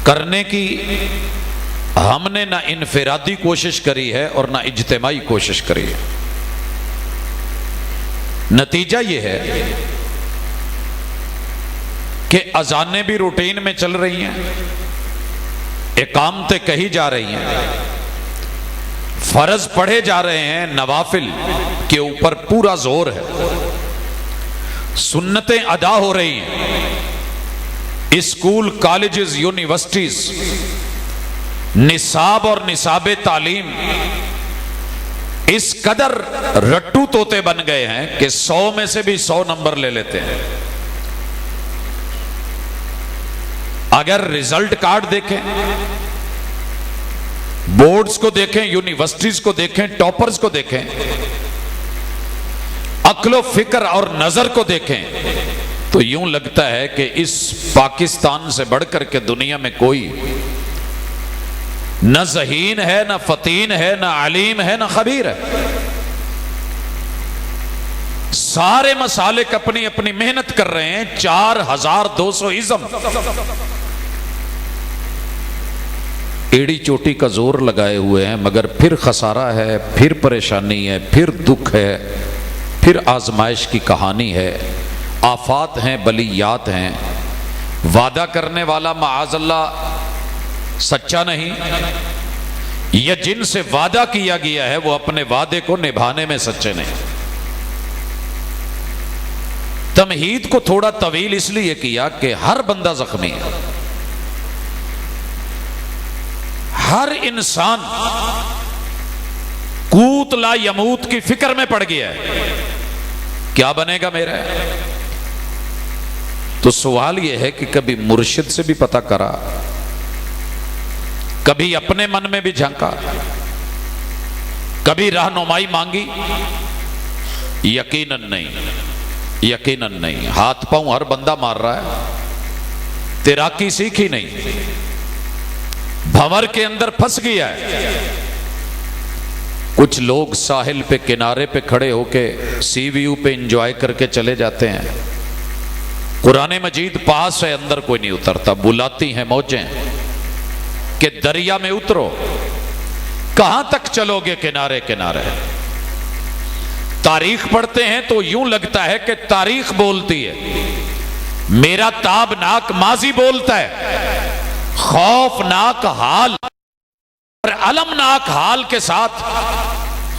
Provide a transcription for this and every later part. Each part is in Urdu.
کرنے کی ہم نے نہ انفرادی کوشش کری ہے اور نہ اجتماعی کوشش کری ہے۔ نتیجہ یہ ہے کہ اذانیں بھی روٹین میں چل رہی ہیں، اقامتیں کہی جا رہی ہیں، فرض پڑھے جا رہے ہیں، نوافل کے اوپر پورا زور ہے، سنتیں ادا ہو رہی ہیں، اسکول، کالجز، یونیورسٹیز نصاب اور نصاب تعلیم اس قدر رٹو طوطے بن گئے ہیں کہ 100 میں سے بھی 100 نمبر لے لیتے ہیں۔ اگر رزلٹ کارڈ دیکھیں، بورڈز کو دیکھیں، یونیورسٹیز کو دیکھیں، ٹاپرز کو دیکھیں، عقل و فکر اور نظر کو دیکھیں، تو یوں لگتا ہے کہ اس پاکستان سے بڑھ کر کے دنیا میں کوئی نہ ذہین ہے، نہ فطین ہے، نہ علیم ہے، نہ خبیر ہے۔ سارے مسالک اپنی اپنی محنت کر رہے ہیں، 4200 ازم ایڑی چوٹی کا زور لگائے ہوئے ہیں، مگر پھر خسارہ ہے، پھر پریشانی ہے، پھر دکھ ہے، پھر آزمائش کی کہانی ہے، آفات ہیں، بلیات ہیں۔ وعدہ کرنے والا معاذ اللہ سچا نہیں، یا جن سے وعدہ کیا گیا ہے وہ اپنے وعدے کو نبھانے میں سچے نہیں۔ تمہید کو تھوڑا طویل اس لیے کیا کہ ہر بندہ زخمی ہے، ہر انسان قوت لا یموت کی فکر میں پڑ گیا ہے، کیا بنے گا میرا۔ تو سوال یہ ہے کہ کبھی مرشد سے بھی پتہ کرا، کبھی اپنے من میں بھی جھانکا، کبھی رہنمائی مانگی؟ یقیناً نہیں، یقیناً نہیں۔ ہاتھ پاؤں ہر بندہ مار رہا ہے، تیراکی سیکھی نہیں، بھنور کے اندر پھنس گیا ہے۔ کچھ لوگ ساحل پہ کنارے پہ کھڑے ہو کے سی ویو پہ انجوائے کر کے چلے جاتے ہیں، قرآن مجید پاس ہے، اندر کوئی نہیں اترتا، بلاتی ہیں موجیں کہ دریا میں اترو، کہاں تک چلو گے کنارے کنارے۔ تاریخ پڑھتے ہیں تو یوں لگتا ہے کہ تاریخ بولتی ہے، میرا تابناک ماضی بولتا ہے، خوفناک حال اور المناک حال کے ساتھ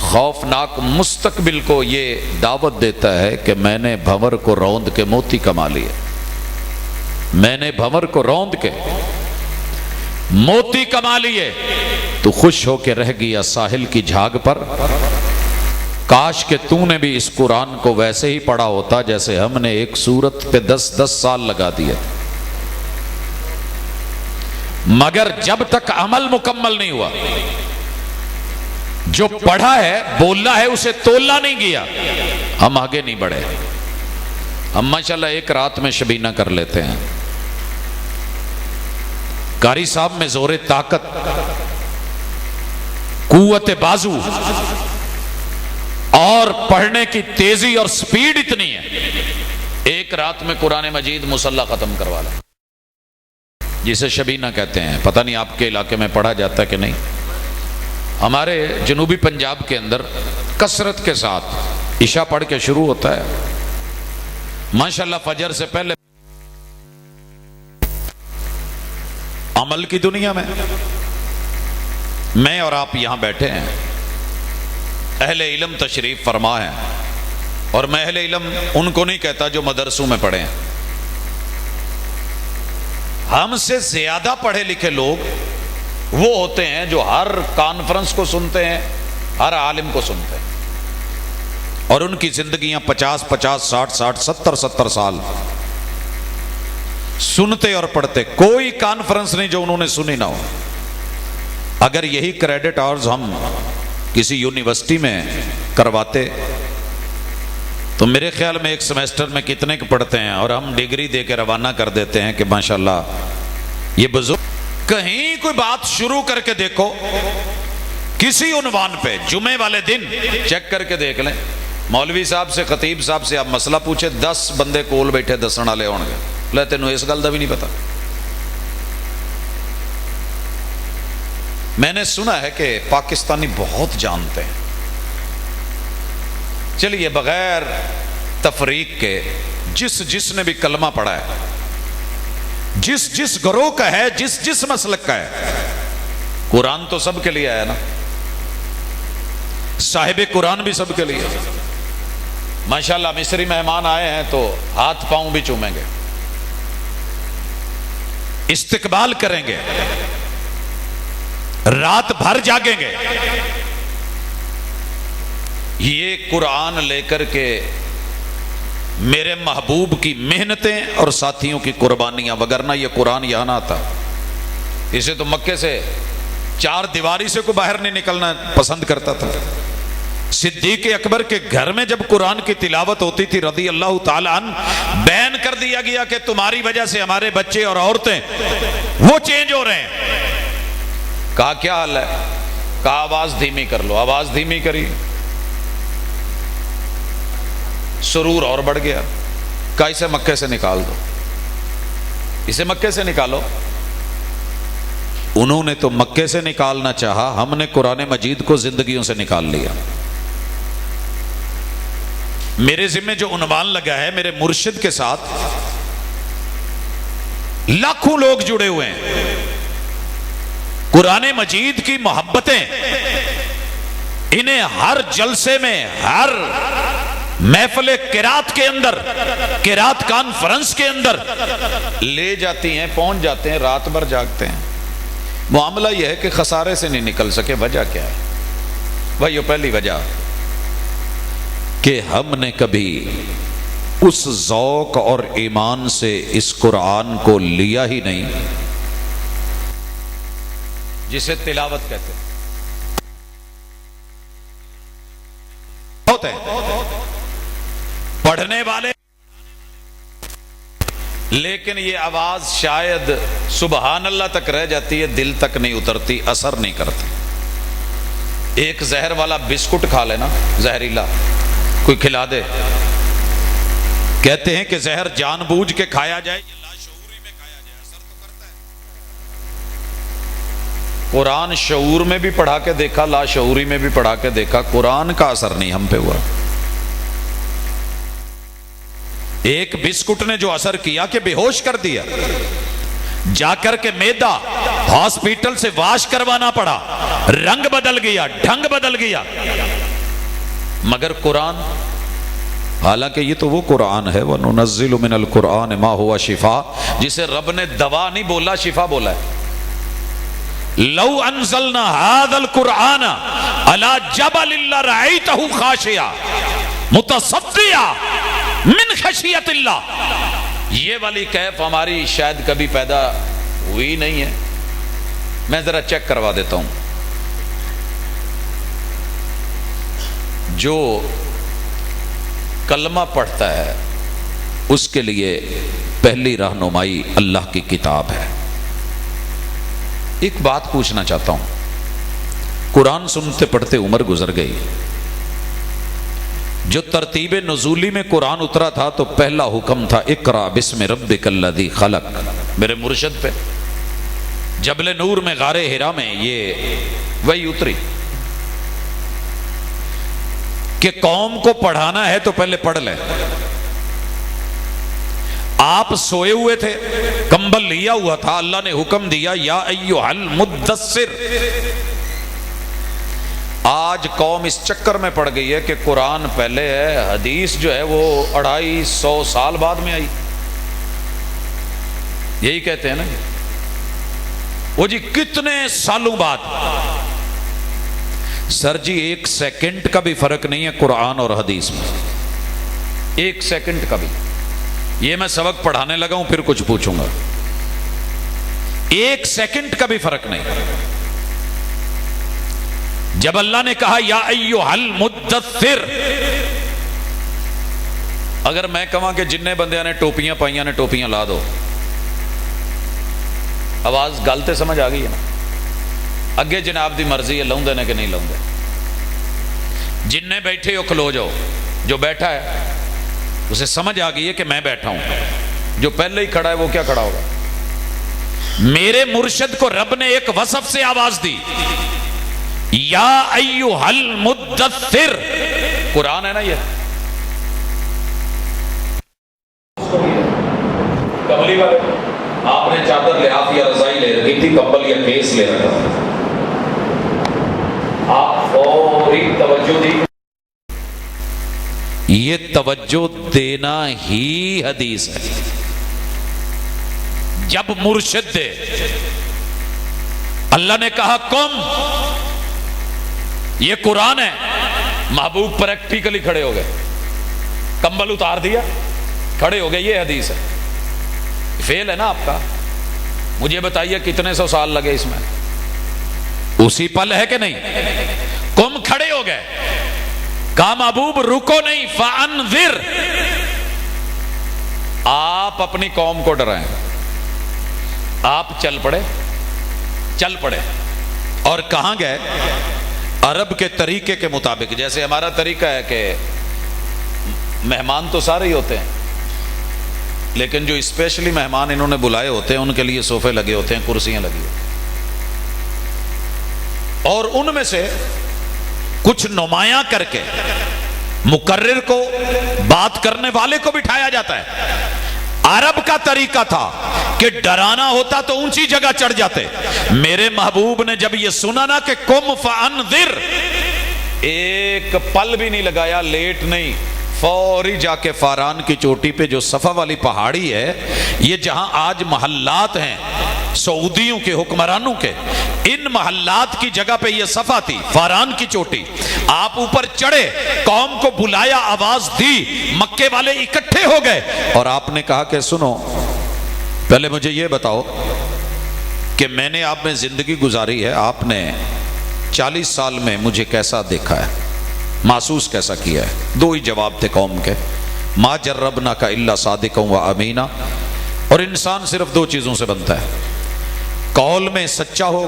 خوفناک مستقبل کو یہ دعوت دیتا ہے کہ میں نے بھنور کو روند کے موتی کما لیے، میں نے بھنور کو روند کے موتی کما لیے۔ تو خوش ہو کے رہ گیا ساحل کی جھاگ پر، کاش کہ تو نے بھی اس قرآن کو ویسے ہی پڑھا ہوتا جیسے ہم نے ایک سورت پہ 10 سال لگا دیے، مگر جب تک عمل مکمل نہیں ہوا، جو پڑھا ہے بولا ہے اسے تولا نہیں گیا، ہم آگے نہیں بڑھے۔ ہم ماشاءاللہ ایک رات میں شبینہ کر لیتے ہیں، قاری صاحب میں زور طاقت، قوت بازو اور پڑھنے کی تیزی اور سپیڈ اتنی ہے، ایک رات میں قرآن مجید مسلح ختم کروا لیں، جسے شبینہ کہتے ہیں۔ پتہ نہیں آپ کے علاقے میں پڑھا جاتا ہے کہ نہیں، ہمارے جنوبی پنجاب کے اندر کثرت کے ساتھ عشاء پڑھ کے شروع ہوتا ہے، ماشاءاللہ فجر سے پہلے عمل کی دنیا میں اور آپ یہاں بیٹھے ہیں، اہل علم تشریف فرما ہے، اور میں اہل علم ان کو نہیں کہتا جو مدرسوں میں پڑھے ہیں، ہم سے زیادہ پڑھے لکھے لوگ وہ ہوتے ہیں جو ہر کانفرنس کو سنتے ہیں، ہر عالم کو سنتے ہیں، اور ان کی زندگیاں 50 60 70 سال سنتے اور پڑھتے، کوئی کانفرنس نہیں جو انہوں نے سنی نہ ہو۔ اگر یہی کریڈٹ آورز ہم کسی یونیورسٹی میں کرواتے تو میرے خیال میں ایک سمیسٹر میں کتنے کے پڑھتے ہیں، اور ہم ڈگری دے کے روانہ کر دیتے ہیں کہ ماشاءاللہ یہ بزرگ۔ کہیں کوئی بات شروع کر کے دیکھو کسی عنوان پہ، جمعے والے دن چیک کر کے دیکھ لیں، مولوی صاحب سے، خطیب صاحب سے آپ مسئلہ پوچھے، 10 بندے کول بیٹھے دسن والے ہون گے، لے تینوں اس گل دا بھی نہیں پتا۔ میں نے سنا ہے کہ پاکستانی بہت جانتے ہیں. چلیے بغیر تفریق کے جس نے بھی کلمہ پڑھا ہے، جس گروہ کا ہے، جس مسلک کا ہے، قرآن تو سب کے لیے ہے نا، صاحب قرآن بھی سب کے لیے. ماشاءاللہ مصری مہمان آئے ہیں تو ہاتھ پاؤں بھی چومیں گے، استقبال کریں گے، رات بھر جاگیں گے. یہ قرآن لے کر کے میرے محبوب کی محنتیں اور ساتھیوں کی قربانیاں، وگرنہ یہ قرآن یہاں نہ آتا. اسے تو مکے سے چار دیواری سے کو باہر نہیں نکلنا پسند کرتا تھا. صدیق اکبر کے گھر میں جب قرآن کی تلاوت ہوتی تھی رضی اللہ تعالی عنہ، بیان کر دیا گیا کہ تمہاری وجہ سے ہمارے بچے اور عورتیں وہ چینج ہو رہے ہیں. کہا کیا حال ہے؟ کہا آواز دھیمی کر لو. آواز دھیمی کری، سرور اور بڑھ گیا. کہا اسے مکے سے نکال دو، اسے مکے سے نکالو. انہوں نے تو مکے سے نکالنا چاہا، ہم نے قرآن مجید کو زندگیوں سے نکال لیا. میرے ذمہ جو عنوان لگا ہے میرے مرشد کے ساتھ لاکھوں لوگ جڑے ہوئے ہیں. قرآن مجید کی محبتیں انہیں ہر جلسے میں، ہر محفل قرات کے اندر، قرات کانفرنس کے اندر لے جاتی ہیں، پہنچ جاتے ہیں، رات بھر جاگتے ہیں. معاملہ یہ ہے کہ خسارے سے نہیں نکل سکے. وجہ کیا ہے بھائیو؟ پہلی وجہ کہ ہم نے کبھی اس ذوق اور ایمان سے اس قرآن کو لیا ہی نہیں جسے تلاوت کہتے ہیں. ہوتے ہیں پڑھنے والے، لیکن یہ آواز شاید سبحان اللہ تک رہ جاتی ہے، دل تک نہیں اترتی، اثر نہیں کرتی. ایک زہر والا بسکٹ کھا لینا، زہریلا کوئی کھلا دے، کہتے ہیں کہ زہر جان بوجھ کے کھایا جائے یا لاشعوری میں کھایا جائے، اثر تو کرتا ہے. قرآن شعور میں بھی پڑھا کے دیکھا، لاشعوری میں بھی پڑھا کے دیکھا، قرآن کا اثر نہیں ہم پہ ہوا. ایک بسکٹ نے جو اثر کیا کہ بے ہوش کر دیا، جا کر کے میدا ہاسپٹل سے واش کروانا پڑا، رنگ بدل گیا، ڈھنگ بدل گیا. مگر قرآن، حالانکہ یہ تو وہ قرآن ہے وَنُنَزِّلُ مِنَ الْقُرْآنِ مَا هُوَ شِفَاء، جسے رب نے دوا نہیں بولا، شفا بولا ہے. لَوْ أَنزَلْنَا هَذَا الْقُرْآنَ عَلَى جَبَلٍ لَرَأَيْتَهُ خَاشِعًا مُتَصَدِّعًا من خشیت اللہ. یہ والی کیف ہماری شاید کبھی پیدا ہوئی نہیں ہے. میں ذرا چیک کروا دیتا ہوں. جو کلمہ پڑھتا ہے اس کے لیے پہلی رہنمائی اللہ کی کتاب ہے. ایک بات پوچھنا چاہتا ہوں. قرآن سنتے پڑھتے عمر گزر گئی. جو ترتیب نزولی میں قرآن اترا تھا تو پہلا حکم تھا اقرا بسم ربک الذی خلق. میرے مرشد پہ جبل نور میں غار حرا میں یہ وہی اتری کہ قوم کو پڑھانا ہے تو پہلے پڑھ لے. آپ سوئے ہوئے تھے، کمبل لیا ہوا تھا، اللہ نے حکم دیا یا ایھا المدثر. آج قوم اس چکر میں پڑ گئی ہے کہ قرآن پہلے ہے، حدیث جو ہے وہ 250 سال بعد میں آئی. یہی کہتے ہیں نا وہ جی کتنے سالوں بعد. سر جی 1 سیکنڈ کا بھی فرق نہیں ہے قرآن اور حدیث میں، 1 سیکنڈ کا بھی. یہ میں سبق پڑھانے لگا ہوں پھر کچھ پوچھوں گا. 1 سیکنڈ کا بھی فرق نہیں. جب اللہ نے کہا یا ایھا المدثر، اگر میں کہاں کہ جننے بندیاں نے ٹوپیاں پائیاں نے ٹوپیاں لا دو، آواز گل تے سمجھ آ گئی ہے نا. اگے جناب دی مرضی ہے لاؤندے نے کہ نہیں لاؤندے. جننے بیٹھے ہو کھلو جاؤ. جو بیٹھا ہے اسے سمجھ آ گئی ہے کہ میں بیٹھا ہوں. جو پہلے ہی کھڑا ہے وہ کیا کھڑا ہوگا؟ میرے مرشد کو رب نے ایک وصف سے آواز دی، یا ایہل مدثر، قرآن ہے نا یہ، کملی والے آپ نے چادر لحاف یا رضائی لے رکھی تھی، کمبل یا کیس لے رکھا، آپ فوری توجہ دی، یہ توجہ دینا ہی حدیث ہے۔ جب مرشد دے، اللہ نے کہا کم، یہ قرآن ہے، محبوب پریکٹیکلی کھڑے ہو گئے، کمبل اتار دیا، کھڑے ہو گئے، یہ حدیث ہے۔ فیل ہے نا آپ کا، مجھے بتائیے کتنے سو سال لگے اس میں، اسی پل ہے کہ نہیں؟ کم کھڑے ہو گئے، کہا محبوب رکو نہیں، فانذر، آپ اپنی قوم کو ڈرائیں، آپ چل پڑے اور کہاں گئے؟ عرب کے طریقے کے مطابق، جیسے ہمارا طریقہ ہے کہ مہمان تو سارے ہی ہوتے ہیں، لیکن جو اسپیشلی مہمان انہوں نے بلائے ہوتے ہیں ان کے لیے صوفے لگے ہوتے ہیں، کرسیاں لگی ہوتی ہیں، اور ان میں سے کچھ نمایاں کر کے مقرر کو، بات کرنے والے کو بٹھایا جاتا ہے۔ عرب کا طریقہ تھا کہ ڈرانا ہوتا تو اونچی جگہ چڑھ جاتے، میرے محبوب نے جب یہ سنا نا کہ قم فانذر، ایک پل بھی نہیں لگایا، لیٹ نہیں، فوری جا کے فاران کی چوٹی پہ، جو صفا والی پہاڑی ہے، یہ جہاں آج محلات ہیں سعودیوں کے حکمرانوں کے، ان محلات کی جگہ پہ یہ صفا تھی، فاران کی چوٹی، آپ اوپر چڑھے، قوم کو بلایا، آواز دی، مکے والے اکٹھے ہو گئے، اور آپ نے کہا کہ سنو، پہلے مجھے یہ بتاؤ کہ میں نے آپ میں زندگی گزاری ہے، آپ نے 40 سال میں مجھے کیسا دیکھا ہے، محسوس کیسا کیا ہے؟ دو ہی جواب تھے قوم کے، ما جربنا کا الا صادقا و امینا، اور انسان صرف دو چیزوں سے بنتا ہے، قول میں سچا ہو،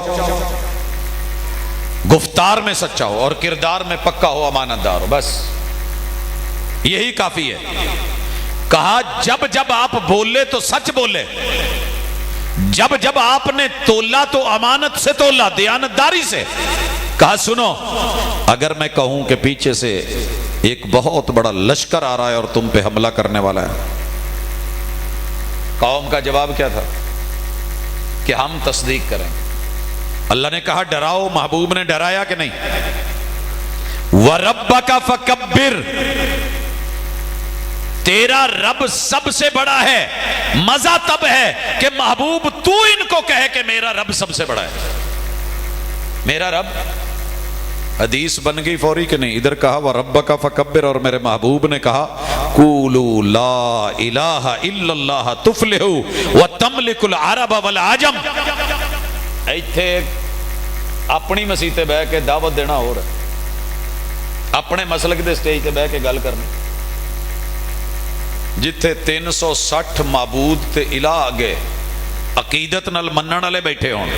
گفتار میں سچا ہو، اور کردار میں پکا ہو، امانت دار ہو، بس یہی کافی ہے۔ کہا جب جب آپ بولے تو سچ بولے، جب جب آپ نے تولا تو امانت سے تولا، دیانتداری سے۔ کہا سنو، اگر میں کہوں کہ پیچھے سے ایک بہت بڑا لشکر آ رہا ہے اور تم پہ حملہ کرنے والا ہے، قوم کا جواب کیا تھا؟ کہ ہم تصدیق کریں۔ اللہ نے کہا ڈراؤ، محبوب نے ڈرایا کہ نہیں؟ وَرَبَّكَ فَكَبِّرْ، تیرا رب سب سے بڑا ہے۔ مزہ تب ہے کہ محبوب تو ان کو کہے کہ میرا رب سب سے بڑا ہے، میرا رب۔ حدیث بن گئی فوری کہ نہیں؟ ادھر کہا وَرَبَّكَ فَكَبِّرْ، اور میرے محبوب نے کہا قُولُوا لَا إِلَٰهَ إِلَّا اللَّهَ تُفْلِحُوا وَتَمْلِكُ الْعَرَبَ وَالْعَجَمَ۔ ایتھے اپنی مسیح تے بہ کے دعوت دینا ہو رہا ہے، اپنے مسلک دے سٹیج تے بہ کے گل کرنی، جتھے 360 معبود تے الہ آگے عقیدت نال منن والے بیٹھے ہون،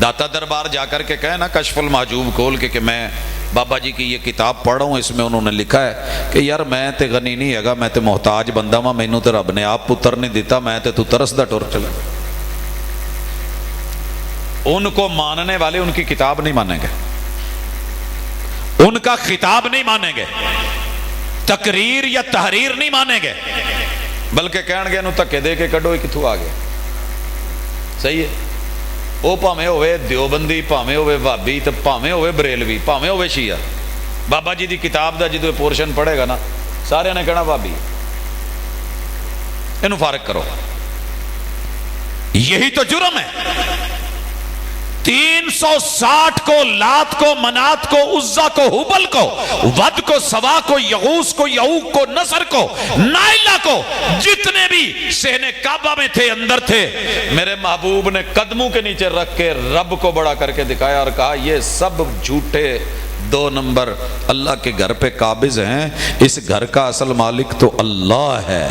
داتا دربار جا کر کے کہے نا کشف المحجوب کھول کے کہ میں بابا جی کی یہ کتاب پڑھ رہا ہوں، اس میں انہوں نے لکھا ہے کہ یار میں تے غنی نہیں ہے گا، میں تے محتاج بندہ ہاں، مینوں تے رب نے آپ پتر نہیں دیتا، میں تے تو ترس دا ٹر چلا۔ ان کو ماننے والے ان کی کتاب نہیں مانیں گے، ان کا خطاب نہیں مانیں گے، تقریر یا تحریر نہیں مانیں گے، بلکہ کہن گے انہوں تکے دے کے کڈو کتھوں آ گیا۔ صحیح ہے، وہ پاویں ہوئے دیوبندی، پاویں ہوئے وہابی، تے پاویں ہوئے بریلوی، پاویں ہوئے شیعہ، بابا جی دی کتاب دا جدو پورشن پڑھے گا نا سارے نے کہنا وہابی، انہوں فارغ کرو۔ یہی تو جرم ہے۔ 360 کو، لات کو، منات کو، عزا کو، حبل کو، ود کو، سوا کو، یغوس کو، یعوق کو، نصر کو، نائلہ کو، جتنے بھی صحن کعبہ میں تھے، اندر تھے، میرے محبوب نے قدموں کے نیچے رکھ کے رب کو بڑا کر کے دکھایا اور کہا یہ سب جھوٹے 2 نمبر اللہ کے گھر پہ قابض ہیں، اس گھر کا اصل مالک تو اللہ ہے۔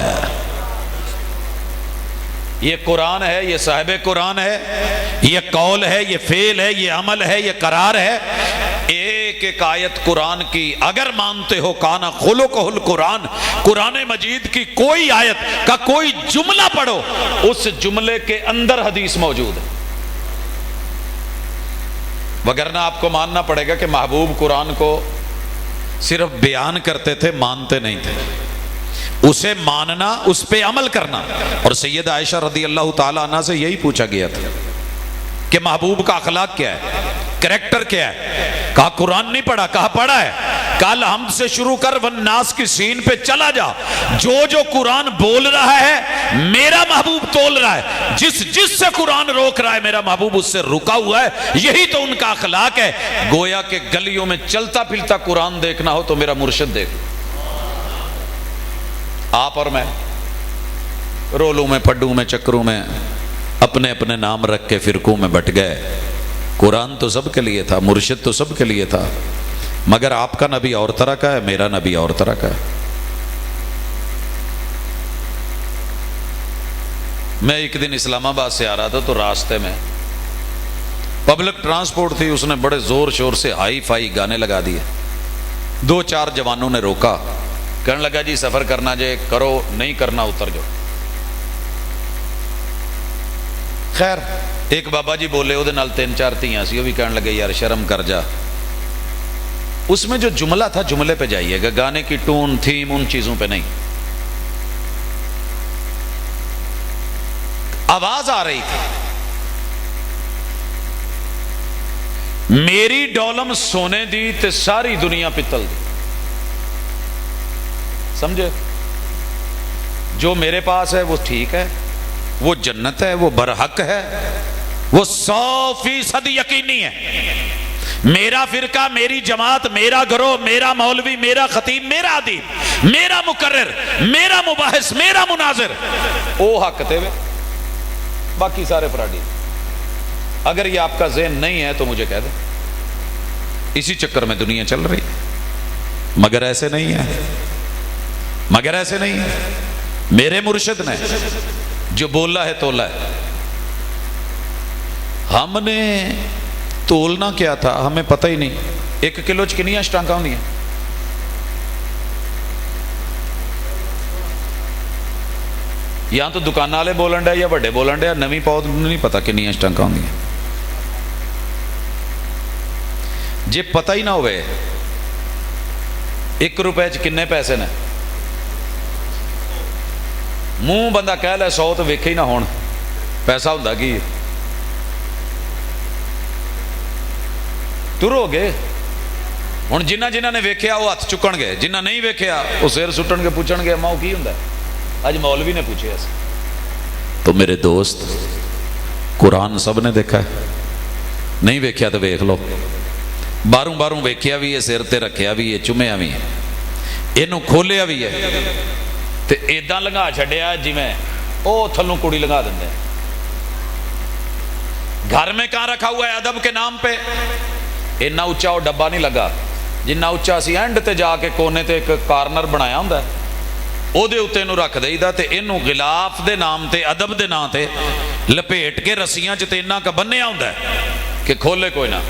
یہ قرآن ہے، یہ صاحب قرآن ہے، یہ قول ہے، یہ فعل ہے، یہ عمل ہے، یہ قرار ہے۔ ایک ایک آیت قرآن کی اگر مانتے ہو کانا خلقہ القرآن، قرآن مجید کی کوئی آیت کا کوئی جملہ پڑھو، اس جملے کے اندر حدیث موجود ہے، وگرنہ آپ کو ماننا پڑے گا کہ محبوب قرآن کو صرف بیان کرتے تھے، مانتے نہیں تھے۔ اسے ماننا، اس پہ عمل کرنا۔ اور سیدہ عائشہ رضی اللہ تعالی عنہ سے یہی پوچھا گیا تھا کہ محبوب کا اخلاق کیا ہے، کریکٹر کیا ہے؟ کہا قرآن نہیں پڑھا، کہا پڑھا ہے۔ کہا الحمد سے شروع کر والناس کی سین پہ چلا جا، جو جو قرآن بول رہا ہے میرا محبوب تول رہا ہے، جس سے قرآن روک رہا ہے میرا محبوب اس سے رکا ہوا ہے۔ یہی تو ان کا اخلاق ہے۔ گویا کہ گلیوں میں چلتا پھرتا قرآن دیکھنا ہو تو میرا مرشد دیکھ۔ آپ اور میں رولوں میں پھڈوں میں چکروں میں اپنے اپنے نام رکھ کے فرقوں میں بٹ گئے۔ قرآن تو سب کے لیے تھا، مرشد تو سب کے لیے تھا، مگر آپ کا نبی اور طرح کا ہے، میرا نبی اور طرح کا ہے۔ میں ایک دن اسلام آباد سے آ رہا تھا تو راستے میں پبلک ٹرانسپورٹ تھی، اس نے بڑے زور شور سے ہائی فائی گانے لگا دیے۔ دو چار جوانوں نے روکا، کہنے لگا جی سفر کرنا جے کرو، نہیں کرنا اتر جاؤ۔ خیر ایک بابا جی بولے، وہ نال تین چار تیاں سی، وہ بھی کہنے لگے یار شرم کر جا۔ اس میں جو جملہ تھا جملے پہ جائیے گا، گانے کی ٹون تھیم ان چیزوں پہ نہیں۔ آواز آ رہی تھی، میری ڈولم سونے دی تے ساری دنیا پتل دی۔ سمجھے؟ جو میرے پاس ہے وہ ٹھیک ہے، وہ جنت ہے، وہ برحق ہے، وہ 100% یقینی ہے۔ میرا فرقہ، میری جماعت، میرا گروہ، میرا مولوی، میرا خطیب، میرا ادیب، میرا مقرر، میرا مباحث، میرا مناظر، وہ حق تے وے، باقی سارے فراڈی۔ اگر یہ آپ کا ذہن نہیں ہے تو مجھے کہہ دیں۔ اسی چکر میں دنیا چل رہی، مگر ایسے نہیں ہے، مگر ایسے نہیں ہے۔ میرے مرشد نے جو بولا ہے تولا ہے۔ ہم نے تولنا کیا تھا ہمیں پتہ ہی نہیں۔ 1 کلو چ کنیاں شٹانگاں ہوندیاں؟ یا تو دکان والے بولن ڈے یا بڑے بولن ڈے، نویں پود نہیں پتا کنیاں شٹانگاں ہوندیاں۔ جے پتہ ہی نہ ہوئے 1 روپے چ کنے پیسے نے، منہ بندہ کہہ لے 100 تو ویکھے ہی نہ ہون، پیسہ ہوندا کی ہے؟ ترو گے ہن۔ جنہ نے ویکھیا وہ ہاتھ چکن گے، جنہ نہیں ویکھیا وہ سر سٹن کے پوچھن گے ماں کی ہوندا ہے؟ اج مولوی نے پوچھے ایسے۔ تو میرے دوست قرآن سب نے دیکھا ہے، نہیں ویکھیا تو ویکھ لو۔ باروں باروں ویکھیا بھی ہے، سر تے رکھیا بھی ہے، چومیا بھی ہے، اینوں کھولیا بھی ہے، تے ایداں لنگا چھڈیا جویں او تھلوں کڑی لگا دیندے ہیں۔ گھر میں کہاں رکھا ہوا ہے ادب کے نام پہ؟ اتنا اچا وہ ڈبا نہیں لگا، جنہ اچا سی اینڈ تے جا کے کونے تے ایک کارنر بنایا ہوندا ہے، او دے اوتے نو رکھ دئی دا تے اینوں غلاف دے نام تے، ادب دے نام تے لپیٹ کے رسیاں چ تے انہاں کا بنیا ہوندا ہے کہ کھولے کوئی نہ۔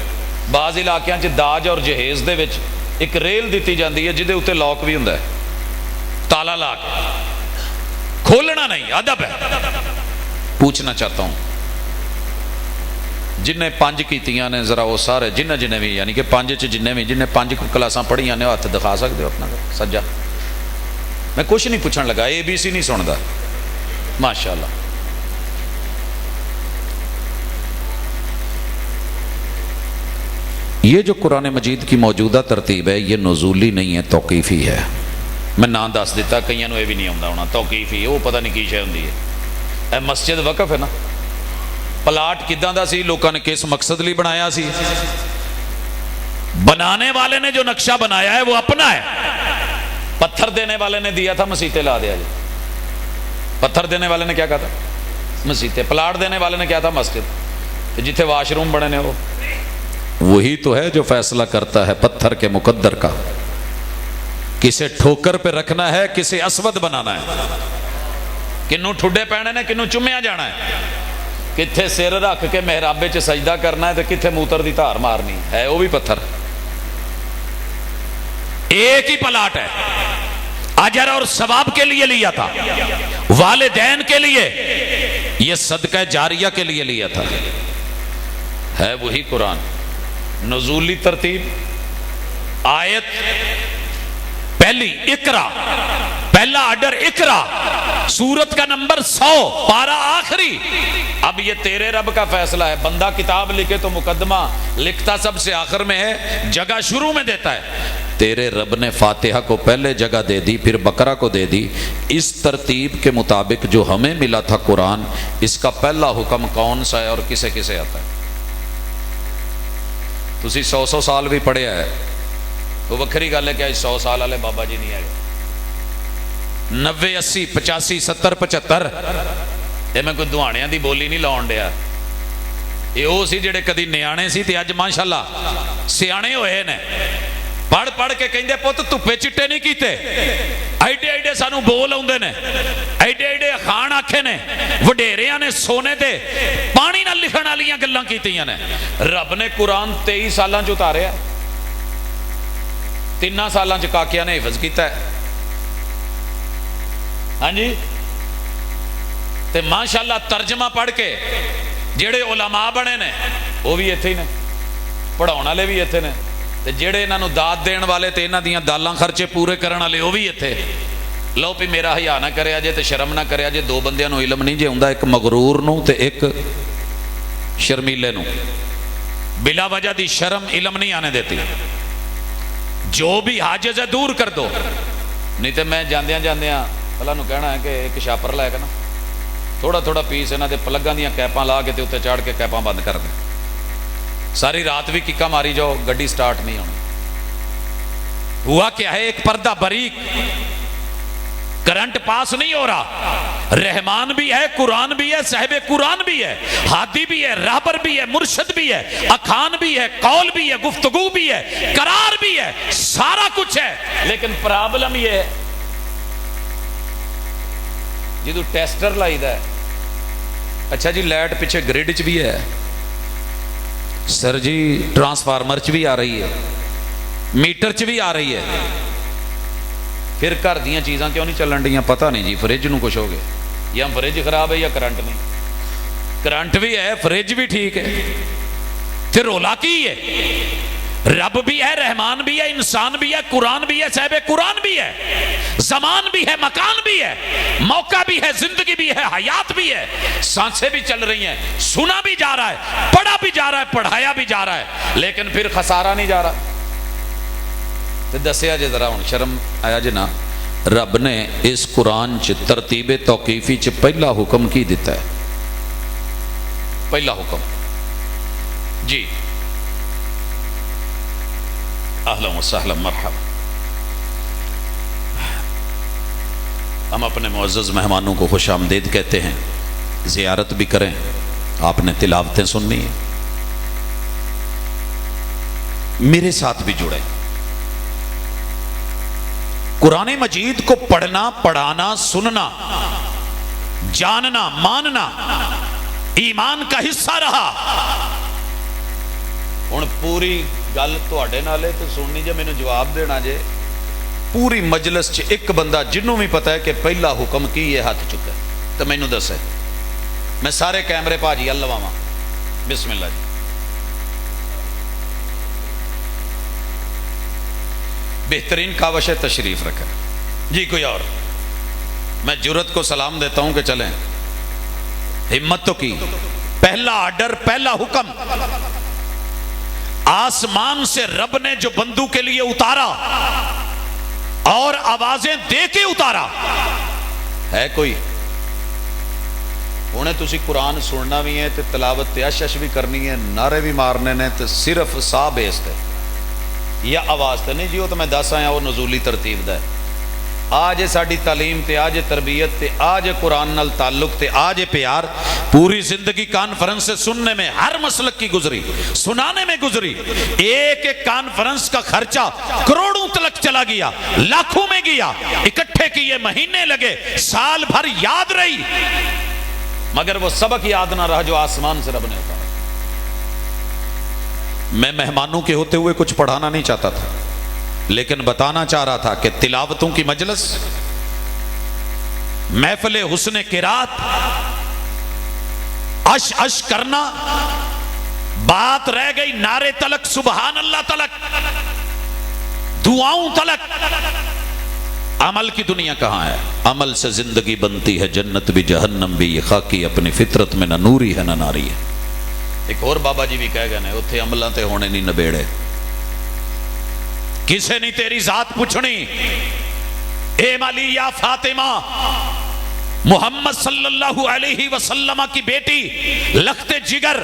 بعض علاقیاں چ داج اور جہیز دے وچ ایک ریل دتی جاندی ہے جدے اوتے لاک بھی ہوندا ہے، تالا لا کے، کھولنا نہیں، ادب ہے۔ پوچھنا چاہتا ہوں جنہیں 5 کیتیاں نے ذرا وہ سارے جنہیں بھی، یعنی کہ 5 چ جنہیں 5 کلاساں پڑھیاں نے ہاتھ دکھا سکتے ہو اپنا سجا؟ میں کچھ نہیں پوچھن لگا، ABC نہیں سندا، ماشاءاللہ۔ یہ جو قرآن مجید کی موجودہ ترتیب ہے یہ نزولی نہیں ہے، توقیفی ہے۔ میں نام دس دیتا، کئیاں نوں یہ بھی نہیں آਉਂدا ہونا، توقیفی، وہ پتہ نہیں کی شے ہوندی ہے۔ اے مسجد وقف ہے نا، پلاٹ کداں دا سی، لوکاں نے کس مقصد لی بنایا سی؟ بنانے والے نے جو نقشہ بنایا ہے وہ اپنا ہے، پتھر دینے والے نے دیا تھا مسیتے لا دیا جی۔ پتھر دینے والے نے کیا کہا تھا؟ مسیتے۔ پلاٹ دینے والے نے کیا تھا؟ مسجد۔ جتھے واش روم بنے نے وہ وہی تو ہے جو فیصلہ کرتا ہے پتھر کے مقدر کا، کسے ٹھوکر پہ رکھنا ہے، کسے اسود بنانا ہے، کنوں ٹھڈے پہنے نے، کنوں چومیا جانا ہے، کتھے سر رکھ کے محرابے چ سجدہ کرنا ہے تو کتھے موتر دی دھار مارنی ہے، وہ بھی پتھر۔ ایک ہی پلاٹ ہے، اجر اور ثواب کے لیے لیا تھا، والدین کے لیے، یہ صدقہ جاریہ کے لیے لیا تھا۔ ہے وہی قرآن، نزولی ترتیب، آیت پہلی اقرا، پہلا آرڈر اقرا، سورت کا نمبر 100، پارہ آخری۔ اب یہ تیرے رب کا فیصلہ ہے، بندہ کتاب لکھے تو مقدمہ لکھتا سب سے آخر میں ہے، جگہ شروع میں دیتا ہے۔ تیرے رب نے فاتحہ کو پہلے جگہ دے دی، پھر بقرہ کو دے دی۔ اس ترتیب کے مطابق جو ہمیں ملا تھا قرآن، اس کا پہلا حکم کون سا ہے اور کسے کسے آتا ہے؟ تسی 100 سال بھی پڑھے ہے، وہ وکری گل ہے کہ 100 سال والے بابا جی نہیں آئے، 90 80 85 70 75، یہ میں کوئی دہاڑیاں دی بولی نہیں لاؤن ڈیا، یہ وہ سی جڑے کدی نیانے سی تے اج ماشاءاللہ سیانے ہوئے نے، پڑھ پڑھ کے کہندے پت دھوپے چٹے نہیں کیتے، ایڈے ایڈے سانو بول آندے نے، ایڈے ایڈے خان آکھے نے، وڈیریاں نے سونے تے پانی نال لکھن والیاں گلاں کیتیاں نے۔ رب نے قرآن 23 سالاں چ اتاریا، 3 سالاں چ کاکیاں نے حفظ کیتا ہے، ہاں جی، تے ماشاءاللہ ترجمہ پڑھ کے جڑے علماء بنے نے وہ بھی ایتھے ہی نے، پڑھاؤن والے بھی ایتھے نے، تے جڑے انہاں نو داد دین والے تے انہاں دیاں دالاں خرچے پورے کرن والے وہ بھی ایتھے۔ لو پی میرا حیا نہ کریا جے تے شرم نہ کریا جے، 2 بندیاں نو علم نہیں جے ہوندا، ایک مغرور نو تے ایک شرمیلے نو، بلا وجہ دی شرم علم نہیں آنے دیتی، جو بھی حاجز ہے دور کر دو، نہیں تے میں جاندیاں جاندیاں اللہ نو کہنا ہے کہ ایک شاپر لے کے نا تھوڑا تھوڑا پیس انہاں دے پلگاں دیاں کیپاں لا کے تے اوتے چڑھ کے کیپاں بند کر دے، ساری رات بھی ککا ماری جاؤ گڈی سٹارٹ نہیں ہونی۔ ہوا کیا ہے، ایک پردہ باریک، کرنٹ پاس نہیں ہو رہا، رحمان بھی ہے، قرآن بھی ہے، صاحب قرآن بھی ہے، ہادی بھی ہے، راہبر بھی ہے، مرشد بھی ہے، اخان بھی ہے، قول بھی ہے، گفتگو بھی ہے، قرار بھی ہے، سارا کچھ ہے، لیکن پرابلم یہ ہے جدو ٹیسٹر لائی دا ہے، اچھا جی لائٹ پیچھے گریڈ چ بھی ہے، سر جی ٹرانسفارمر چ بھی آ رہی ہے، میٹر چ بھی آ رہی ہے، پھر گھر دیاں چیزاں کیوں نہیں چلن ڈیاں؟ پتہ نہیں جی، فریج نو کچھ ہو گیا، یا فریج خراب ہے یا کرنٹ نہیں، کرنٹ بھی ہے فریج بھی ٹھیک ہے، پھر رولا کی ہے؟ رب بھی ہے، رحمان بھی ہے، انسان بھی ہے، قرآن بھی ہے، صاحب قرآن بھی ہے، زمان بھی ہے، مکان بھی ہے، موقع بھی ہے، زندگی بھی ہے، حیات بھی ہے، سانسیں بھی چل رہی ہیں، سنا بھی جا رہا ہے، پڑھا بھی جا رہا ہے، پڑھایا بھی جا رہا ہے، لیکن پھر خسارہ نہیں جا رہا۔ تو دسیا جے ذرا ہن شرم آیا جے نا، رب نے اس قرآن چ ترتیب توقیفی چ پہلا حکم کی دیتا ہے؟ پہلا حکم جی، اہلا و سہلا مرحبا۔ ہم اپنے معزز مہمانوں کو خوش آمدید کہتے ہیں، زیارت بھی کریں، آپ نے تلاوتیں سننی ہیں، میرے ساتھ بھی جڑیں۔ قرآن مجید کو پڑھنا، پڑھانا، سننا، جاننا، ماننا ایمان کا حصہ رہا۔ ہن پوری گل تواڈے نال ہے تے سننی جے، مینوں جواب دینا جے، پوری مجلس چ ایک بندہ جنوں بھی پتہ ہے کہ پہلا حکم کی ہے ہاتھ چکے تو مینوں دسے، میں سارے کیمرے بھاجی ال لواواں، بسم اللہ جی۔ بہترین کاوش تشریف رکھیں جی، کوئی اور؟ میں جرت کو سلام دیتا ہوں کہ چلیں، ہمت تو کی۔ پہلا آرڈر، پہلا حکم، آسمان سے رب نے جو بندوں کے لیے اتارا اور آوازیں دے کے اتارا، ہے کوئی؟ انہیں تسی قرآن سننا بھی ہے تے تلاوت تیاشش بھی کرنی ہے، نعرے بھی مارنے نے، تے صرف سا بیستے یا آواز تے نہیں جی، وہ تو میں دس آیا وہ نزولی ترتیب دا ہے۔ آج ساڈی تعلیم تے آج تربیت تے آج قرآن نال تعلق تے آج پیار، پوری زندگی کانفرنس سے سننے میں ہر مسلک کی گزری، سنانے میں گزری، ایک ایک کانفرنس کا خرچہ کروڑوں تلک چلا گیا، لاکھوں میں گیا، اکٹھے کیے، مہینے لگے، سال بھر یاد رہی، مگر وہ سبق یاد نہ رہا جو آسمان سے رب نے اتارا۔ میں مہمانوں کے ہوتے ہوئے کچھ پڑھانا نہیں چاہتا تھا، لیکن بتانا چاہ رہا تھا کہ تلاوتوں کی مجلس، محفل حسن قرات، اش اش کرنا، بات رہ گئی نعرے تلک، سبحان اللہ تلک، دعاؤں تلک، عمل کی دنیا کہاں ہے؟ عمل سے زندگی بنتی ہے، جنت بھی جہنم بھی، یہ خاکی اپنی فطرت میں نہ نوری ہے نہ ناری ہے۔ ایک اور بابا جی بھی کہہ گئے نے، اتھے عملاں تے ہونے نہیں نبیڑے، کسے نہیں تیری ذات پوچھنی، اے علی یا فاطمہ، محمد صلی اللہ علیہ وسلم کی بیٹی، لخت جگر،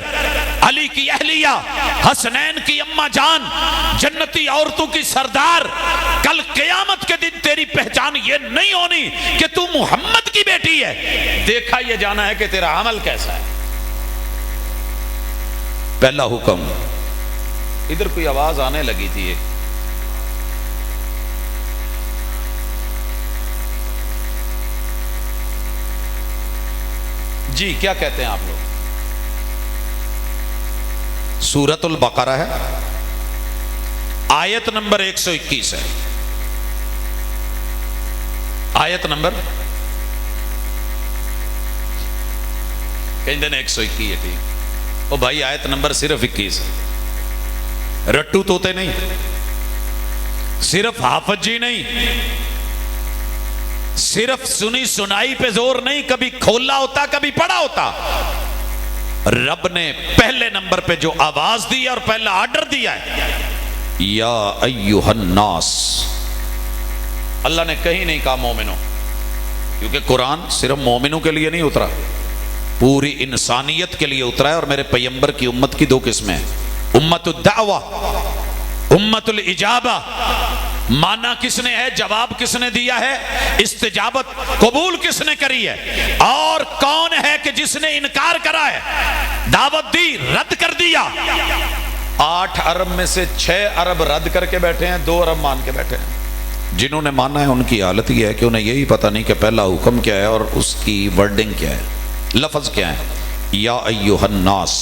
علی کی اہلیہ، حسنین کی اماں جان، جنتی عورتوں کی سردار، کل قیامت کے دن تیری پہچان یہ نہیں ہونی کہ تو محمد کی بیٹی ہے، دیکھا یہ جانا ہے کہ تیرا عمل کیسا ہے۔ پہلا حکم، ادھر کوئی آواز آنے لگی تھی ایک، جی کیا کہتے ہیں آپ لوگ؟ سورۃ البقرہ ہے، آیت نمبر 121 ہے، آیت نمبر کہیں دن 121 ہے، ٹھیک۔ او بھائی آیت نمبر صرف 21 ہے، رٹو توتے نہیں، صرف حافظ جی نہیں، صرف سنی سنائی پہ زور نہیں، کبھی کھولا ہوتا کبھی پڑھا ہوتا۔ رب نے پہلے نمبر پہ جو آواز دی ہے اور پہلا آرڈر دیا ہے، یا ایہا الناس، اللہ نے کہیں نہیں کہا مومنوں، کیونکہ قرآن صرف مومنوں کے لیے نہیں اترا، پوری انسانیت کے لیے اترا ہے۔ اور میرے پیغمبر کی امت کی دو قسمیں ہیں، امت الدعوہ، امت الاجابہ۔ مانا کس نے ہے، جواب کس نے دیا ہے، استجابت قبول کس نے کری ہے، اور کون ہے کہ جس نے انکار کرا ہے، دعوت دی رد کر دیا۔ 8 ارب میں سے 6 ارب رد کر کے بیٹھے ہیں، 2 ارب مان کے بیٹھے ہیں۔ جنہوں نے مانا ہے ان کی حالت یہ ہے کہ انہیں یہی پتہ نہیں کہ پہلا حکم کیا ہے اور اس کی ورڈنگ کیا ہے، لفظ کیا ہے، یا ایھا الناس۔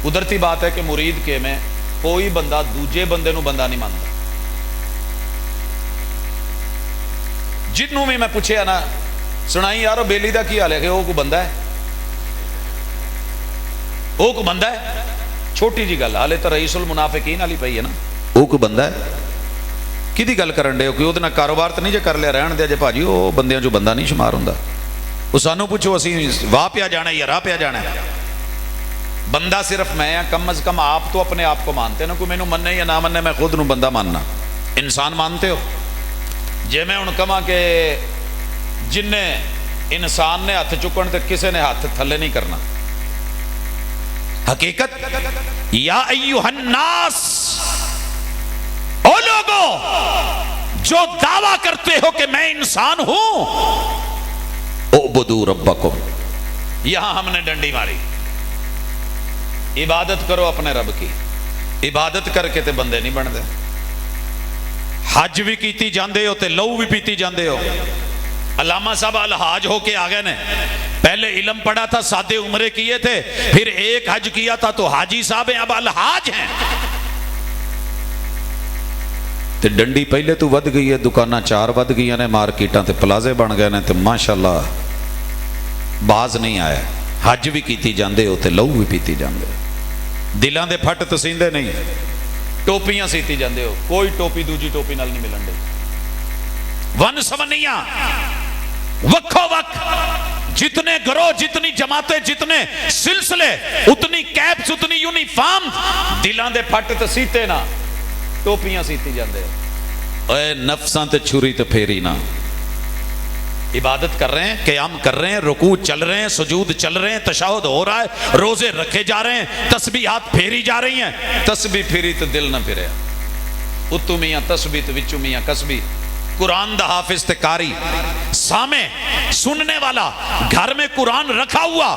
قدرتی بات ہے کہ مرید کے میں کوئی بندہ دوجے بندے نو بندہ نہیں مانتا۔ جنوں میں پوچھے نا، سنائی یارو بیلی دا کی حال ہے کہ وہ کو بندہ ہے، وہ کو بندہ ہے، چھوٹی جی گل، حالے تو رئیس المنافقین والی پئی ہے نا، وہ کو بندہ ہے، کدی گل کرن دے ہو کہ وہ کاروبار تو نہیں جے کر لیا، رہن دیا جے بھاجی، وہ بندیاں جو بندہ نہیں شمار ہوندا۔ وہ سانو پوچھو اسی واہ پیا جانا ہے یا راہ پیا جانا ہے؟ بندہ صرف میں ہاں، کم از کم آپ تو اپنے آپ کو مانتے نا، کوئی مینوں مننے یا نہ مننے، میں خود نو بندہ ماننا۔ انسان مانتے ہو؟ جے میں ہن کہاں کہ جن نے انسان نے ہاتھ چکن تے کسے نے ہاتھ تھلے نہیں کرنا۔ حقیقت، یا ایھا الناس، او لوگو جو دعویٰ کرتے ہو کہ میں انسان ہوں، اعبدوا ربکم، یہاں ہم نے ڈنڈی ماری، عبادت کرو اپنے رب کی، عبادت کر کے تے بندے نہیں بن دے۔ حج بھی کیتی جاندے ہو تے لہو بھی پیتی جاندے ہو۔ علامہ صاحب الحاج ہو کے آگئے نے، پہلے علم پڑھا تھا، سادے عمرے کیے تھے، پھر ایک حج کیا تھا تو حاجی صاحب ہیں، اب الحاج ہیں۔ تے ڈنڈی پہلے تو ود گئی ہے، دکانہ 4 ود گئی نے، مارکیٹاں تے پلازے بن گئے نے، تے ماشاءاللہ باز نہیں آیا۔ حج بھی کیتی جاندے ہو تے لہو بھی پیتی جاندے ہو، دلاں دے پھٹ تسیندے نہیں، ٹوپیاں سیتی جاندے ہو، کوئی ٹوپی دوجی ٹوپی نال نہیں ملن دے، ون سمنیاں وکھو وک، جتنے گروہ، جتنی جماعتیں، جتنے سلسلے، اتنی کیپس، اتنی یونیفارم، دلاں دے پھٹ تے سیتے نہ، ٹوپیاں سیتی جاندے ہو۔ اے نفساں تے چھری تے پھیری نہ، عبادت کر رہے ہیں، قیام کر رہے ہیں، رکوع چل رہے ہیں، سجود چل رہے ہیں، تشہد ہو رہا ہے، روزے رکھے جا رہے ہیں، تسبیحات پھیری جا رہی ہیں، تسبیح پھیری تو دل نہ پھرے، اتو میاں تسبیح تو وچو میاں کسبی، قرآن دا حافظ تے قاری، سامع سننے والا، گھر میں قرآن رکھا ہوا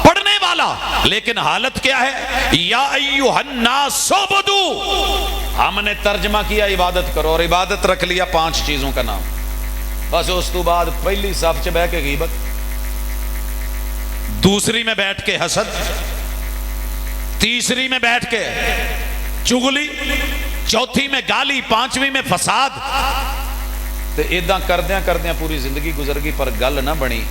پڑھنے والا، لیکن حالت کیا ہے؟ یا ایھا الناس اعبدوا، ہم نے ترجمہ کیا عبادت کرو، اور عبادت رکھ لیا 5 چیزوں کا نام، بس اس تو بعد پہلی صف چ بہ کے غیبت، دوسری میں بیٹھ کے حسد، تیسری میں بیٹھ کے چغلی، چوتھی میں گالی، پانچویں میں فساد. تے ایداں کردیاں کردیاں پوری زندگی گزر گئی پر گل نہ بنی.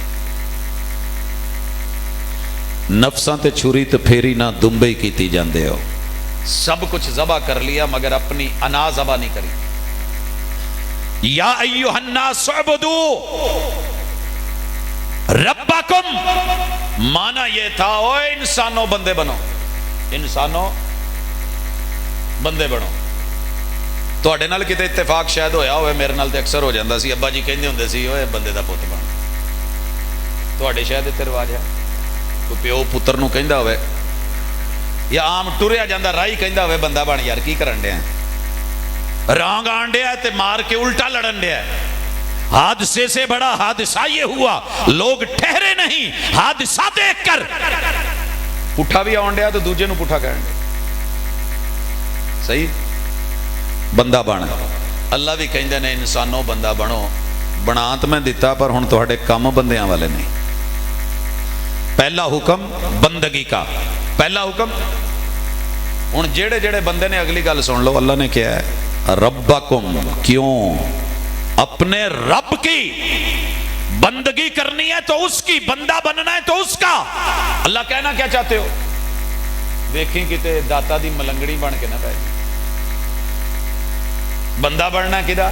نفساں تے چھری تے پھیری نہ دمبئی کیتی جاندے ہو. سب کچھ ذبح کر لیا مگر اپنی انا ذبح نہیں کری. یا ایھا الناس اعبدوا ربکم، مانا یہ تھا او انسانوں بندے بنو، انسانوں بندے بنو. تواڈے نال کتے اتفاق شاید ہویا ہوئے، میرے نال تے اکثر ہو جاندا سی. ابا جی کہندے ہوندے سی اوے بندے دا پتر بن. تواڈے شاید تے رواج ہے کوئی پیو پتر نو کہندا ہوئے، یا عام ٹریا جاندا راہی کہندا ہوئے بندہ بن یار کی کرن ڈیا، رانگ آن ڈیا تے مار کے الٹا لڑن ڈیا. حادثے سے بڑا حادثہ یہ ہوا لوگ ٹھہرے نہیں حادثہ دیکھ کر. پٹھا بھی آن ڈیا تو دوجے نو پٹھا کہن ڈیا. صحیح بندہ بن. اللہ بھی کہندے نے انسانوں بندہ بنو. بنا تو میں دیتا پر ہن تہاڈے کم بندیاں والے نہیں. پہلا حکم بندگی کا، پہلا حکم. ہن جڑے جڑے بندے نے اگلی گل سن لو. اللہ نے کیا ہے ربکم، کیوں؟ اپنے رب کی بندگی کرنی ہے تو اس کی، بندہ بننا ہے تو اس کا. اللہ کہنا کیا چاہتے ہو؟ دیکھیں کتے داتا دی ملنگڑی بن کے نہ پہ. بندہ بننا کدا؟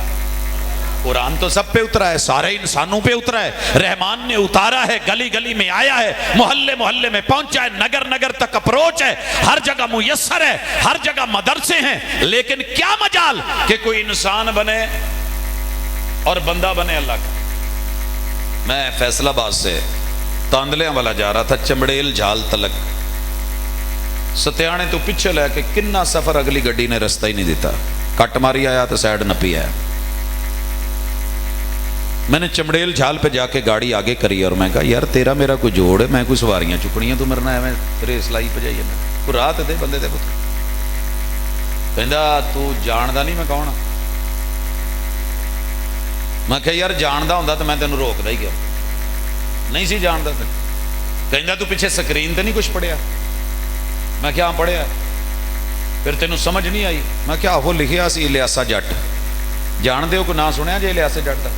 قرآن تو سب پہ اترا ہے، سارے انسانوں پہ اترا ہے. رحمان نے اتارا ہے، گلی گلی میں آیا ہے، محلے محلے میں پہنچا ہے، نگر نگر تک اپروچ ہے، ہر جگہ میسر ہے، ہر جگہ مدرسے ہیں. لیکن کیا مجال کہ کوئی انسان بنے اور بندہ بنے اللہ کا. میں فیصل آباد سے تاندلیاں والا جا رہا تھا چمڑیل جھال تلک. ستیانے تو پیچھے لے کے کنا سفر اگلی گڈی نے رستہ ہی نہیں دیتا. کٹ ماری آیا تو سائڈ نپی آیا. میں نے چمڑیل جھال پہ جا کے گاڑی آگے کری اور میں کہا یار تیرا میرا کوئی جوڑ ہے، میں کوئی سواریاں چکنیاں تو مرنا ہے، میں ریس لائی پہ جائیے. میں کوئی رات دے بندے دے پتر کہندا تو جاندا نہیں میں کون ہاں. میں کہا یار جاندا ہوندا تو میں تینوں روکدا ہی گیا. نہیں سی جاندا. کہندا تو پیچھے سکرین تے نہیں کچھ پڑھیا. میں کیا پڑھیا؟ پھر تینوں سمجھ نہیں آئی. میں کیا وہ لکھیا سی الیاسا جٹ. جان دیو کو نہ سنیا جی الیاسا جٹ دا؟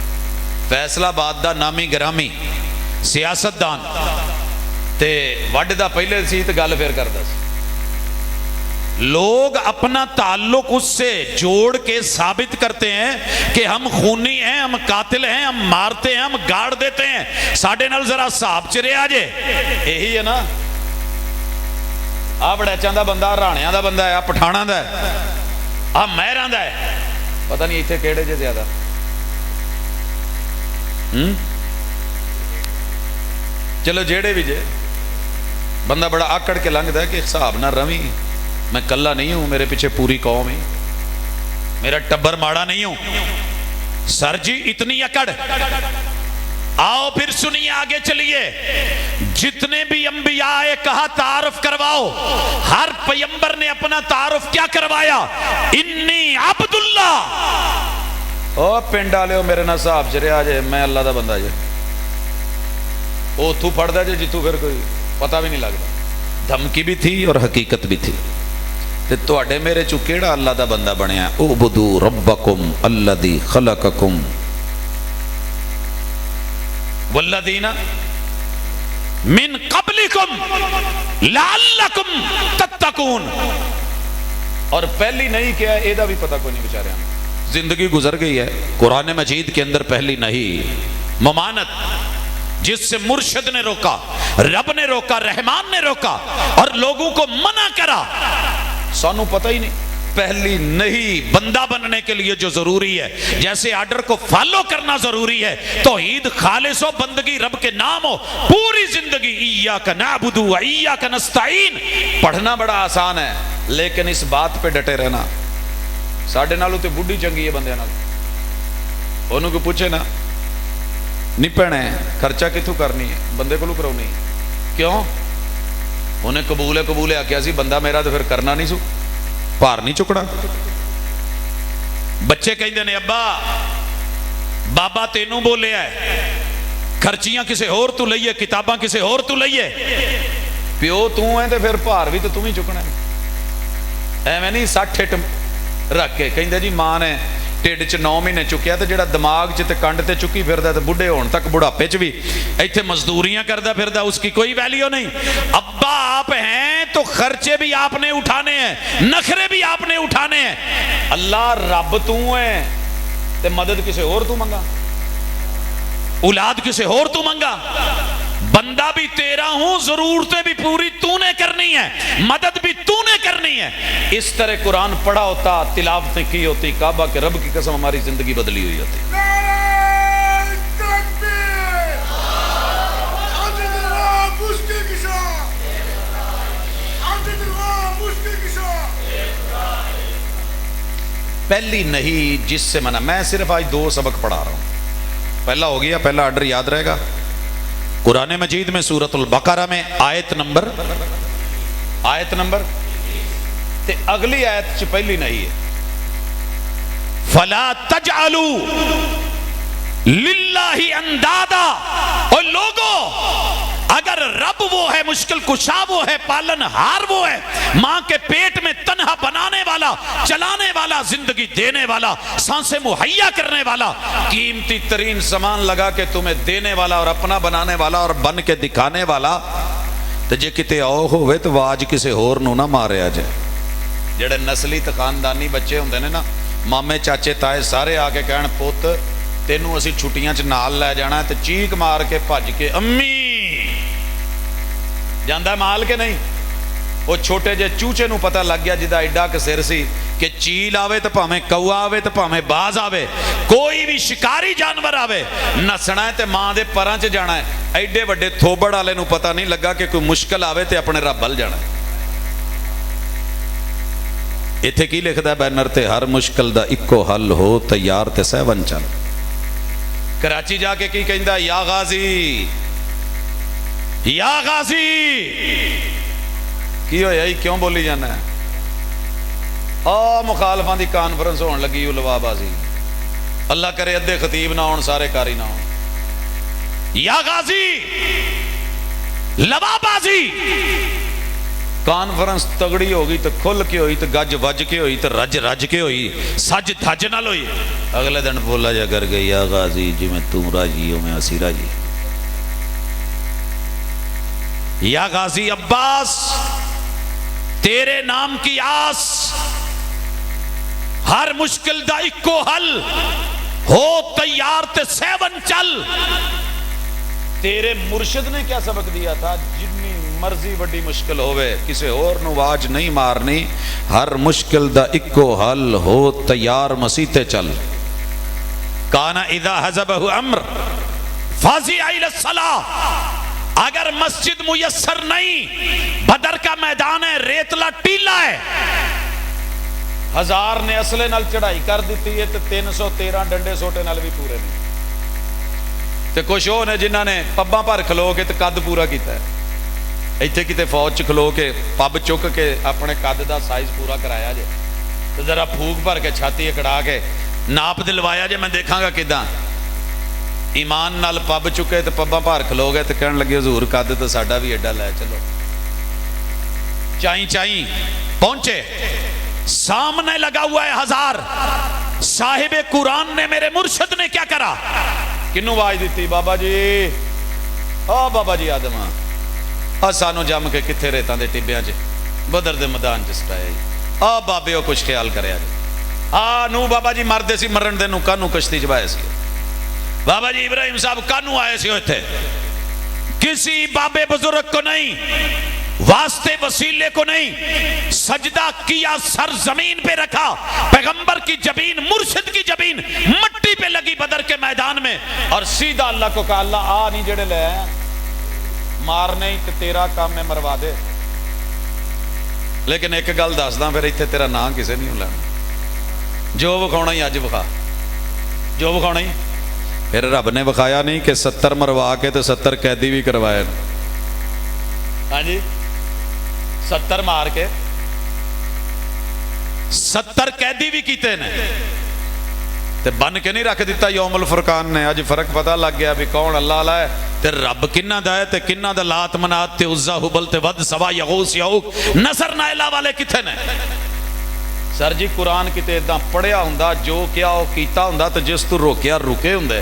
فیصل آباد دا نامی گرامی سیاست دان تے وڈ دا پہلے سی تے گل پھر کردا سی. لوگ اپنا تعلق اس سے جوڑ کے ثابت کرتے ہیں کہ ہم خونی ہیں، ہم قاتل ہیں، ہم مارتے ہیں، ہم گاڑ دیتے ہیں. ساڈے نال ذرا صاحب چرے آ جے. یہی ہے نا آ بڑیچاں دا بندہ رانیاں دا بندہ ہے، آ پٹھانا دا ہے، آ مہراں دا ہے. پتہ نہیں ایتھے کیڑے جے زیادہ. چلو جیڑے بھی جے بندہ بڑا آکڑ کے لنگدا ہے کہ حساب نہ رویں. میں کلا نہیں ہوں، میرے پیچھے پوری قوم ہے، میرا ٹبر ماڑا نہیں ہوں. سر جی اتنی اکڑ. آؤ پھر سنیے آگے چلیے. جتنے بھی انبیاء کہا تعارف کرواؤ، ہر پیغمبر نے اپنا تعارف کیا کروایا؟ انی عبداللہ. او پنڈ والے ہو میرے نال صاحب چرے آ جائے، میں اللہ دا بندہ جے. او تو پڑھدا جے جتوں پھر کوئی پتہ بھی نہیں لگدا. دھمکی بھی تھی اور حقیقت بھی تھی. تے تواڈے میرے چوں کیڑا اللہ دا بندہ بنیا؟ اعبدوا ربکم الذی خلقکم والذین من قبلکم لعلکم تتقون. اور پہلی نہیں کیا ہے ایدا بھی پتہ کوئی نہیں بیچارے. زندگی گزر گئی ہے. قرآن مجید کے اندر پہلی نہیں ممانت جس سے مرشد نے روکا، رب نے روکا، رحمان نے روکا اور لوگوں کو منع کرا. سانو پتہ ہی نہیں. پہلی نہیں بندہ بننے کے لیے جو ضروری ہے، جیسے آرڈر کو فالو کرنا ضروری ہے، توحید خالص ہو، بندگی رب کے نام ہو، پوری زندگی ایاک نعبد و ایاک نستعین. پڑھنا بڑا آسان ہے لیکن اس بات پہ ڈٹے رہنا. ساڈے نالوں تے بڈھی چنگی ہے بندے نال. انہوں کو پوچھے نا نہیں پہنے خرچہ کتوں کرنی ہے، بندے کو کراؤنی. کیوں؟ انہیں قبول آکھیا سی بندہ میرا تو پھر کرنا نہیں سو، پار نہیں چکڑا. بچے کہندے نے ابا بابا تینوں بولے ہے، خرچیاں کسے اور تو لئیے، کتاباں کسے اور تو لئیے. پیو تو ہے تو پھر پار بھی تو تم ہی چکنا ہے. ایویں نہیں 60 رکھ کے کہندے جی ماں نے ٹھڈ چ 9 مہینے چکیا تے جڑا دماغ چ تے کنڈ تے چکی پھردا تے بڈھے ہون تک بڑھاپے چ بھی ایتھے مزدوریاں کردا پھردا، اس کی کوئی ویلیو نہیں۔ ابا آپ ہیں تو خرچے بھی آپ نے اٹھانے ہیں، نخرے بھی آپ نے اٹھانے ہیں۔ اللہ رب تو ہے تے مدد کسے اور تو منگا، اولاد کسے اور تو منگا، بندہ بھی تیرا ہوں، ضرورتیں بھی پوری تو نے کرنی ہے، مدد بھی تو نے کرنی ہے۔ اس طرح قرآن پڑھا ہوتا، تلاوتیں کی ہوتی، کعبہ کے رب کی قسم ہماری زندگی بدلی ہوئی ہوتی۔ پہلی نہیں جس سے منع، میں صرف آج 2 سبق پڑھا رہا ہوں، پہلا ہو گیا، پہلا آرڈر یاد رہے گا۔ قرآن مجید میں سورۃ البقرہ میں آیت نمبر تے اگلی آیت چ پہلی نہیں ہے، فلا تجعلوا للہ اندادا۔ اور لوگوں اگر رب وہ ہے، مشکل کشا وہ ہے، پالن ہار وہ ہے، ماں کے پیٹ میں تنہا بنانے والا، چلانے والا، زندگی دینے والا، سانسیں مہیا کرنے والا، قیمتی ترین سامان لگا کے تمہیں دینے والا اور اپنا بنانے والا اور بن کے دکھانے والا، تو جے کتے او ہوئے تو واج کسے ہور نو نہ مارے آجے۔ جڑے نسلی تے خاندانی بچے ہوندے نے نا، مامے چاچے تائے سارے آ کے کہن پوت تینوں اسی چھٹیاں چ نال لے جانا ہے، تے چیک مار کے بھج کے امی جاندہ مال کے نہیں۔ وہ چھوٹے جے چوچے نو پتہ لگ گیا جدا ایڈا کہ سر سی کہ چیل آوے تو پاویں کوا آوے تو پاویں باز آوے، کوئی بھی شکاری جانور آوے، نسنا ہے تے ماں دے پراں چ جانا ہے۔ ایڈے وڈے تھوبڑ والے نو پتہ نہیں لگا کہ کوئی مشکل آوے تے اپنے رب ول جانا ہے۔ ایتھے کی لکھدا ہے بینر تے، ہر مشکل دا اکو حل ہو، تیار تے سیون چل۔ کراچی جا کے کی کہندا، یا غازی یا غازی، کی ہویا ہی کیوں بولی جانا ہے؟ مخالفاں دی کانفرنس ہون لگی، علوا بازی، اللہ کرے ادھے خطیب نہ ہون، سارے کاری نہ ہون۔ یا غازی لوا بازی، کانفرنس تگڑی ہوگی تو کھل کے ہوئی، تو گج وج کے ہوئی، تو رج رج کے ہوئی، سج دھج نال ہوئی۔ اگلے دن بولا جا کر گئی، یا غازی جی میں تم راجی ہو میں اسی راجی۔ یا غازی عباس تیرے نام کی آس، ہر مشکل دا اکو حل ہو، تیار تے سیون چل۔ تیرے مرشد نے کیا سبق دیا تھا؟ جتنی مرضی بڑی مشکل ہوئے، کسے اور نو واج نہیں مارنی، ہر مشکل دا اکو حل ہو، تیار مسیتے چل۔ کانا اذا حزبہ امر فازع الی الصلاۃ، اگر مسجد میسر نہیں، بدر کا میدان ہے، ریتلا ٹیلا ہے، 1000 نے اسلحے نال چڑھائی کر دیتی ہے، تو 313 ڈنڈے سوٹے نال بھی پورے نہیں۔ تے کچھ وہ نے جنہاں نے پباں پر کھلو کے تے قد پورا کیتا ہے، ایتھے کتے فوج چ کھلو کے پب چک کے اپنے قد دا سائز پورا کرایا جے، تو ذرا پھوک بھر کے چھاتی اکڑا کے ناپ دلوایا جے، میں دیکھاں گا کداں۔ ایمان نال پب چکے تو پباں بھر کھلو گئے تو کہنے لگے حضور قد تو ساڈا بھی ایڈا لے چلو۔ چائیں چائیں پہنچے، سامنے لگا ہوا ہے 1000۔ صاحب قرآن نے، میرے مرشد نے کیا کرا؟ کنوں آواز دیتی؟ بابا جی، بابا جی آدم سانو جم کے کتھے ریتاں دے ٹبیاں چ بدر دے میدان چ سٹایا، بابے وہ کچھ خیال کریا جی، نو بابا جی مردے سی، مرن دے نو کانو کشتی چبائے سی، بابا جی ابراہیم صاحب کانو آئے سی ہوئے تھے، کسی بابے بزرگ کو نہیں، واسطے وسیلے کو نہیں، سجدہ کیا، سر زمین پہ رکھا، پیغمبر کی جبین، مرشد کی جبین مٹی پہ لگی بدر کے میدان میں، اور سیدھا اللہ کو کہا، اللہ نہیں جڑے لے مارنے ہی تے تیرا کام میں مروا دے، لیکن ایک گل دسدا پھر ایتھے تیرا نام کسے نہیں لینا، جو وکھاؤنا ہی اج وکھا، جو وکھاؤنا ہی۔ پھر رب نے وکھایا نہیں کہ 70 مروا کے تو 70 قیدی بھی کروائے، ہاں جی 70 مار کے 70 قیدی بھی کیتے نے، تے بن کے نہیں رکھ دیتا یوم الفرقان نے۔ اج فرق پتہ لگ گیا بھی کون اللہ والا ہے تے رب کنہ دا ہے، تے کنہ دا لات منات تے عزا حبل تے ود سوا یغوث یعوق نصر نائلہ والے کتھے نے۔ ਸਰ ਜੀ ਕੁਰਾਨ ਕਿਤੇ ਇਦਾਂ ਪੜਿਆ ਹੁੰਦਾ, ਜੋ ਕਿਹਾ ਉਹ ਕੀਤਾ ਹੁੰਦਾ, ਤੇ ਜਿਸ ਤੋਂ ਰੋਕਿਆ ਰੁਕੇ ਹੁੰਦੇ।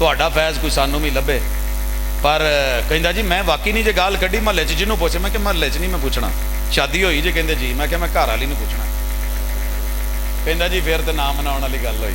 ਤੁਹਾਡਾ ਫੈਜ਼ ਕੋਈ ਸਾਨੂੰ ਵੀ ਲੱਭੇ। ਪਰ ਕਹਿੰਦਾ ਜੀ ਮੈਂ ਵਾਕਈ ਨਹੀਂ ਜੇ ਗਾਲ ਕੱਢੀ ਮਹੱਲੇ 'ਚ ਜਿਹਨੂੰ ਪੁੱਛੇ। ਮੈਂ ਕਿ ਮਹੱਲੇ 'ਚ ਨਹੀਂ ਮੈਂ ਪੁੱਛਣਾ, ਸ਼ਾਦੀ ਹੋਈ ਜੇ? ਕਹਿੰਦੇ ਜੀ। ਮੈਂ ਕਿਹਾ ਮੈਂ ਘਰ ਵਾਲੀ ਨੂੰ ਪੁੱਛਣਾ। ਕਹਿੰਦਾ ਜੀ ਫਿਰ ਤੇ ਨਾ ਮਨਾਉਣ ਵਾਲੀ ਗੱਲ ਹੋਈ,